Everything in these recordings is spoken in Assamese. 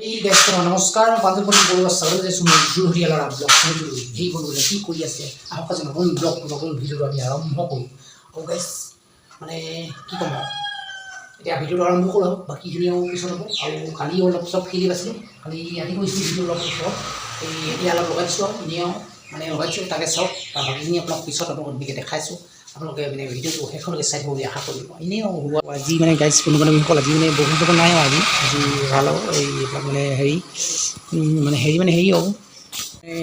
এই গাইজ নমস্কাৰ বান্ধৱী বৰুৱা চাবলৈ যে জুহৰীয়া ল'ৰা ব্লগ সেই বন্ধুলে কি কৰি আছে আহক আজি নতুন ব্লগ নতুন ভিডিঅ' আমি আৰম্ভ কৰোঁ আৰু গাইজ মানে কি ক'ম আৰু এতিয়া ভিডিঅ'টো আৰম্ভ কৰোঁ বাকীখিনিও পিছত হ'ব আৰু কালি অলপ চব ক্লিপ আছে কালি আদি কৰিছোঁ ভিডিঅ' অলপ পিছত এই এতিয়া অলপ লগাইছোঁ আৰু এনেও মানে লগাইছোঁ তাকে চাওক তাৰ বাকীখিনি আপোনাক পিছত আপোনালোকক এনেকৈ দেখাইছোঁ আপোনালোকে মানে ভিডিঅ'টো শেষলৈকে চাই থাকিব বুলি আশা কৰিব এনেও হোৱা আজি মানে গাইজ কোনোবাসকল আজি মানে বহুত নাই আৰু আজি ভাল এইবিলাক মানে হেৰি আৰু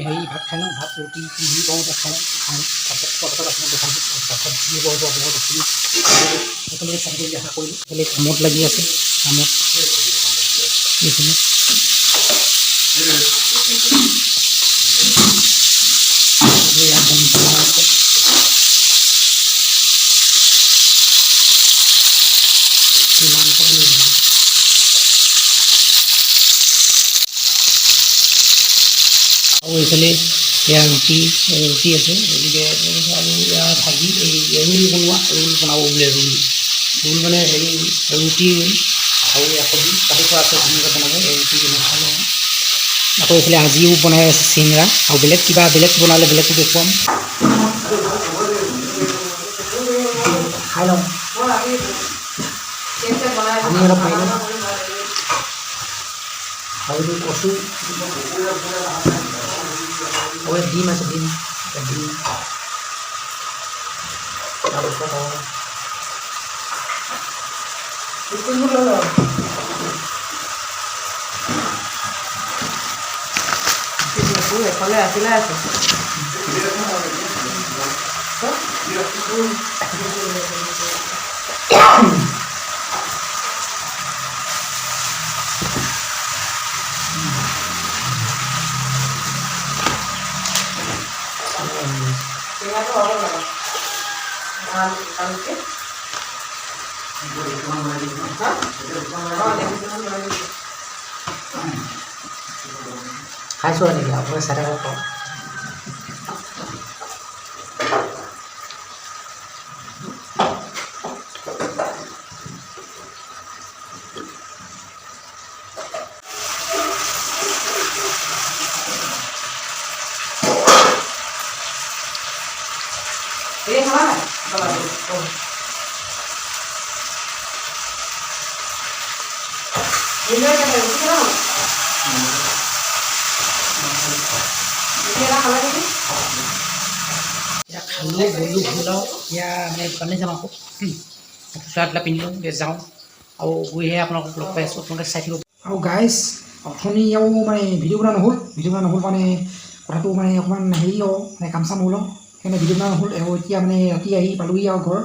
হেৰি ভাত খাই লওঁ ভাত ৰুটি যি পাওঁ খাওঁ তাৰপিছত আপোনাক দেখাইছোঁ তাৰপিছত যি পাওঁ আপোনালোকক দেখিলোঁ সকলোকে চাই বুলি আশা কৰিলোঁ খালি কামত লাগি আছে কামত এইখিনি আৰু এইফালে ইয়াৰ ৰুটি আছে গতিকে আৰু ইয়াৰ ভাজি এই ৰোল বনাব বোলে ৰোল মানে হেৰি ৰুটি আৰু ইয়াৰ চব্জি কাটি থোৱা আছে ধুনীয়াকৈ বনাব এই ৰুটি খালে আকৌ এইফালে আজিও বনাই আছে চিংৰা আৰু বেলেগ কিবা বেলেগ বনালে বেলেগটো দেখুৱাম খাই লওঁ আমি অলপ খাই লওঁ আৰু এইটো কচু আৰু ডিম আছে ডিম তাৰপিছত এফালে আছিলে আছে খাইছোঁ নেকি আপোনাৰ চাই থাকক খালোঁ গ'লোঁ ঘূৰাওঁ এতিয়া আমি দোকানলৈ যাম আকৌ চোলাটোলা পিন্ধিলোঁ যাওঁ আৰু গৈহে আপোনালোকক লগ পাই আছোঁ আপোনালোকে চাই থাকিব আৰু গাইজ অথনি আৰু মানে ভিডিঅ' বনোৱা নহ'ল মানে কথাটো মানে অকণমান হেৰি আৰু মানে কাম চাম হ'ল সেইকাৰণে ভিডিঅ' বনোৱা নহ'ল আৰু এতিয়া মানে ৰাতি আহি পালোঁহি আৰু ঘৰ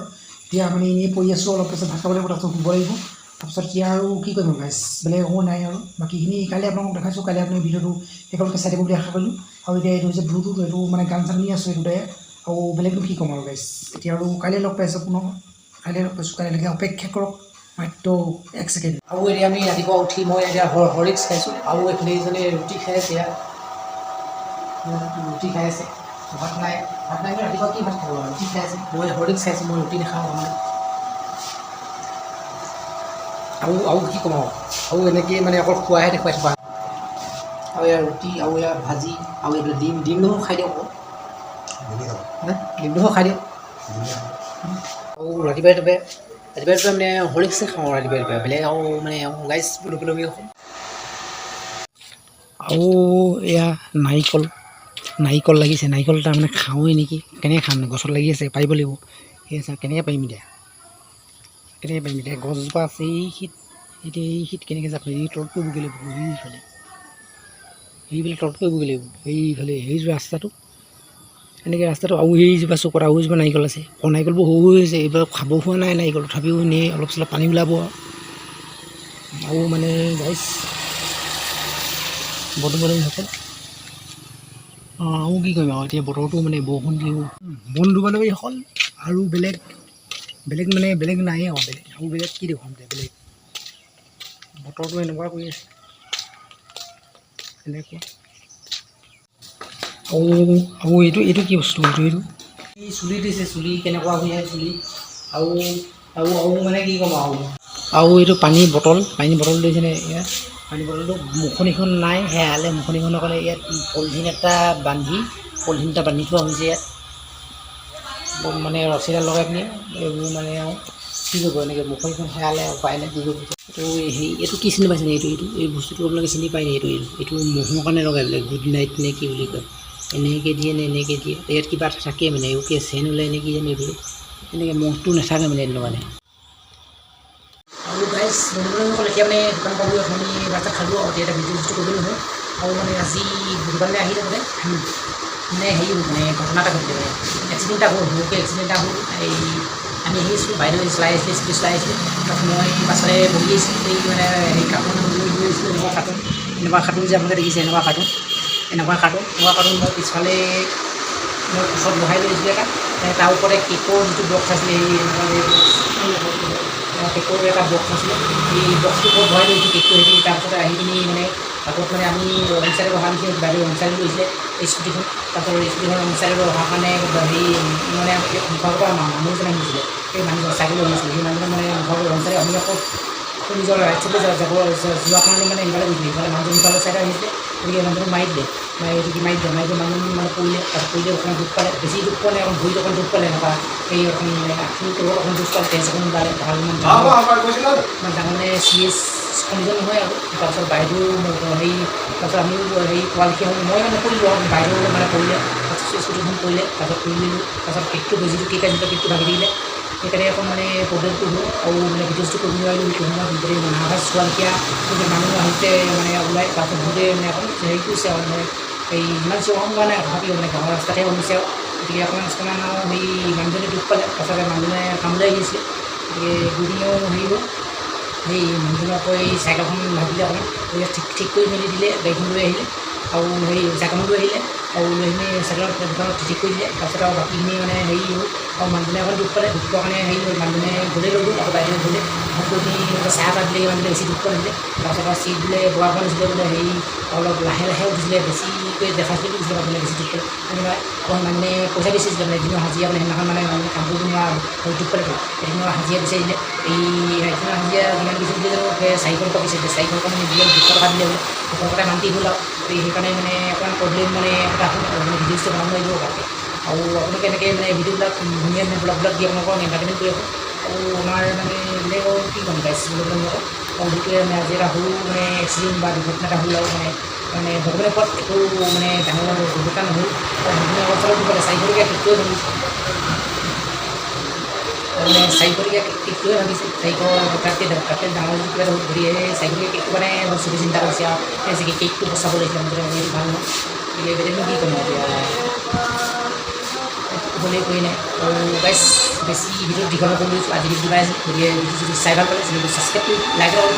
এতিয়া মানে এনেই পৰি আছোঁ অলপ পাছত ভাত খাব লাগিব তাৰপিছত শুব লাগিব তাৰপিছত এতিয়া আৰু কি কৰিম গাইজ বেলেগ একো নাই আৰু বাকীখিনি কাইলৈ আপোনালোকক দেখাইছোঁ কাইলৈ আপুনি ভিডিঅ'টো শেষলৈকে চাই থাকিব বুলি আশা কৰিলোঁ আৰু এতিয়া এইটো হৈছে ব্লুটুথ এইটো মানে গান চান শুনি আছোঁ এইটোতে আৰু বেলেগটো কি ক'ম আৰু গাইজ এতিয়া আৰু কাইলৈ লগ পাইছোঁ পুনৰ কাইলৈ লগ পাইছোঁ কাইলৈকে অপেক্ষা কৰক মাত্ৰ 1 ছেকেণ্ড আৰু এতিয়া আমি ৰাতিপুৱা উঠি মই এতিয়া হৰলিক্স খাইছোঁ আৰু এইফালে এইজনে ৰুটি খাই আছে ৰুটি খাই আছে ভাত নাই ৰাতিপুৱা কি ভাত খাব ৰুটি খাই আছে মই হৰলিক্স খাইছোঁ মই ৰুটি নাখাওঁ নহয় আৰু কি ক'ম আৰু এনেকৈ মানে অকল খোৱাহে দেখুৱাইছোঁ আৰু ইয়াৰ ৰুটি আৰু ইয়াৰ ভাজি আৰু এইফালে ডিম নহ'লেও খাই দিয়ক ডিমটোও খাই দিয়ক আৰু ৰাতিপুৱাই মানে হৰলিক্সে খাওঁ ৰাতিপুৱাই বেলেগ আৰু মানে গাইজ বুলি আৰু এয়া নাৰিকল লাগিছে নাৰিকল তাৰমানে খাওঁৱেই নেকি কেনেকৈ খাম গছত লাগি আছে পাৰিব লাগিব সেই আছে কেনেকৈ পাৰিম এতিয়া গছজোপা আছে এই শীত কেনেকৈ যাব এই তলত পৰিবগৈ লাগিব সেইফালে তলত পৰিবগৈ লাগিব সেইফালে সেই ৰাস্তাটো এনেকৈ ৰাস্তাটো আৰু সেইজোপা চুকত আৰু এজোপা নাৰিকল আছে নাৰিকলবোৰ সৰু হৈছে এইবাৰ খাব হোৱা নাই নাৰিকল তথাপিও এনেই অলপ চলপ পানী ওলাব আৰু মানে গাইজ বন্ধুসকল আৰু কি কৰিম আৰু এতিয়া বতৰটো মানে বৰষুণ দিওঁ বন্ধুসকল আৰু বেলেগ নাই আৰু বেলেগ কি দেখুৱাম বেলেগ বতৰটো এনেকুৱা কৰি আছে এনেকুৱা আৰু এইটো কি বস্তু এইটো এই চুলি দিছে চুলি কেনেকুৱা হৈ আছে চুলি আৰু মানে কি ক'ম আৰু এইটো পানী বটল দিছেনে এয়া পানী বটলটো মুখনিখন নাই, সেয়ালে মুখনিখনৰ কাৰণে ইয়াত পলিথিন এটা বান্ধি থোৱা হৈছে ইয়াত মানে ৰছীডাল লগাই পিনি এইবোৰ মানে আৰু কি কৰিব এনেকৈ মুখনিখন সেয়ালে উপায় নাই কি কৰিব। এইটো কি চিনি পাইছেনে? এই বস্তুটো আপোনালোকে চিনি পায়নে? এইটো মহৰ কাৰণে লগাই বোলে গুড নাইট নে কি বুলি কয়। এনেকৈ দিয়ে নে এনেকৈ দিয়ে, ইয়াত কিবা এটা থাকে মানে এইবোৰ চেন ওলাই এনেকৈ জানে এইবোৰ এনেকৈ মহটো নাথাকে মানে এইটো মানে। আৰু গাইজ বন্ধুসকল এতিয়া মানে দোকান পাবলৈ অথনি ৰাস্তাত খালোঁ আৰু এতিয়া ভিডিঅ' কৰিবলৈ নহয় আৰু মানে আজি দোকানলৈ আহি থাকোঁতে মানে হেৰি মানে ঘটনা এটা ঘটিলে মানে এক্সিডেণ্ট এটা হ'ল, সৰুকৈ এক্সিডেণ্ট এটা হ'ল। আমি আহি আছিলোঁ, বাইদেউ চলাই আছিলোঁ, স্কুটি চলাই আছিলোঁ, তাত মই পাছফালে বহি আছিলোঁ। এই মানে হেৰি কাৰ্টুন লৈ আছিলোঁ, এনেকুৱা কাৰ্টুন যে আপোনালোকে দেখিছে এনেকুৱা কাৰ্টুন মই পিছফালে মই ওচৰত বহাই লৈ আহিছিলোঁ এটা, তাৰ ওপৰতে কেকৰ যিটো বক্স আছিলে কেকৰ এটা বক্স আছিলে, এই বক্সটোৰ ওপৰত ভৰাই লৈছোঁ কেকটো হেৰি। তাৰপিছতে আহি পিনি মানে আগত মানে আমি ৰং চাইডত অহা নিচিনা বাইদেউ ৰং চাইডত লৈছিলে স্কুটিখন। তাৰপিছত স্কুটিখন ৰং চাইডত অহাৰ কাৰণে হেৰি মানে মুখৰ পৰা মানুহ এজন আহিছিলে, সেই মানুহজন চাইকেল আহিছিলে, সেই মানুহজন মানে মুখৰ ৰং চাইডে আমি আকৌ নিজৰ ৰাইট চাইডে যোৱাৰ কাৰণে মানে ইফালে গৈছিলে, ইফালে মানুহজন ইফালে চাইডে আহিছিলে, গতিকে মানুহজনক মাৰি দিলে মানুহজন মানে পৰিলে। তাৰপিছত পৰিলে অকণমান দুখ পালে, বেছি দুখ পোৱা নাই, অকণ ভৰিত অকণ দুখ পালে, এনেকুৱা এই অকণ মানে আঁঠুৰ তলত অকণ দুখ পালে, তেজ অকণ ওলালে, ভাল ইমান ডাঙৰ মানে চিৰিয়াছ কণ্ডিশ্যন নহয় আৰু। তাৰপিছত বাইদেউ হেৰি তাৰপিছত আমিও হেৰি পোৱালিখি হ'ল, মই মানে পৰিলোঁ আৰু বাইদেউ মানে পৰিলে, তাৰপিছত স্কুটিখন পৰিলে, তাৰপিছত পৰি দিলোঁ। তাৰপিছত কেকটো বেজিটো কেক আনিলে, কেকটো ভাগি দিলে, সেইকাৰণে এখন মানে প্ৰব্লেমটো হ'ল আৰু মানে ভিডিঅ'টো কৰিব নোৱাৰিলোঁ। সেইটো সময়ত গোটেই নাৰ্ভাছ হোৱালৈকে মানুহ আহিছে মানে ওলাই, তাৰপিছত বহুতে মানে এখন হেৰি কৰিছে আৰু মানে এই ইমান চিঞৰ হোৱা নাই, তথাপিও মানে গাঁৱৰ ৰাস্তাতে শুনিছে আৰু গতিকে অকণমান আৰু সেই মানুহজনে দুখ পালে। তাৰপিছতে মানুহজনে কামলৈ আহিছিলে, গতিকে দুদিনেও হেৰি হ'ল। সেই মানুহজনে আকৌ এই চাইকেলখন ভাবিলে অকণমান ঠিক কৰি মেলি দিলে, গাড়ীখন লৈ আহিলে আৰু হেৰি চাইকেলখন লৈ আহিলে আৰু লৈ পিনি চাইকেলৰ দোকানত ঠিক কৰি দিলে। তাৰপিছত আৰু বাকীখিনি মানে হেৰি হ'ল আৰু মানুহজনে অকণ দুখ পালে, দুখ পোৱাৰ কাৰণে হেৰি হ'ল, মানুহজনে গ'লে লৈ গ'ল আকৌ বাইদেউ গ'লে গৈ পিনি চাহ এটা দিলে, মানুহজনে বেছি দুখ পালে। তাৰপিছত আৰু চিট দিলে বগা পৰা দিছিলে বোলে, হেৰি অলপ লাহে উঠিছিলে, বেছিকৈ দেখাইছিলে দিছিলে মানে বেছি দুখ পালে তেনেকুৱা। আকৌ মানে পইচা বিচাৰিছিলে মানে এদিনৰ হাজিৰা মানে সেইদিনাখন মানে কাম কৰিব নোৱাৰা দুখ পালেতো এদিনৰ হাজিৰা বিচাৰিলে। এই এদিনৰ হাজিৰা যিমান বিচাৰিছিলে জানো 400 টকা বিচাৰিছিলে, 400 টকা মানে দিলে 200 টকা দিলে বোলে, 200 টকা মান্তি হ'ল আৰু সেইকাৰণে মানে অকণমান প্ৰব্লেম মানে এটা হ'ল মানে ভিডিঅ'টো বনাব লাগিব ভালকৈ। আৰু আপোনালোকে এনেকৈ মানে ভিডিঅ'বিলাক ধুনীয়া ব্লগবিলাক দি আপোনালোকক এণ্টাৰটেইনমেণ্ট কৰি আৰু আমাৰ মানে বেলেগৰ কি ক'ম গাইছ আপোনালোকক আৰু সেইটোৱে মানে আজি এটা সৰু মানে এক্সিডেণ্ট বা দুৰ্ঘটনা এটা হ'ল আৰু মানে ভগৱানে কোৱাত একো মানে ডাঙৰ দুৰ্ঘটনা নহ'ল আৰু মানুহে অঞ্চলত দিবলৈ 400 টকীয়া কেকটোৱে ভাবিছে মানে 400 টকীয়া কেকটোৱে ভাবিছে 400 তাতকৈ ডাঙৰ যদি কিবা এটা ঘূৰি আহে 400 টকীয়া কেকটো মানে চবেই চিন্তা কৰিছে আৰু সেই কেকটো বচাব লাগিছিলে মানে সেইটো ভাল নহয়। গতিকে বেলেগনো কি ক'ম এতিয়া হ'লেই কৰি নাই আৰু গাইছ বেছি ভিডিঅ' দীঘল কৰিলোঁ আজি ভিডিঅ' পাই গতিকে যদি চাই ভাল পালে চেনেলটো ছাবস্ক্ৰাইব কৰি লাইক আৰু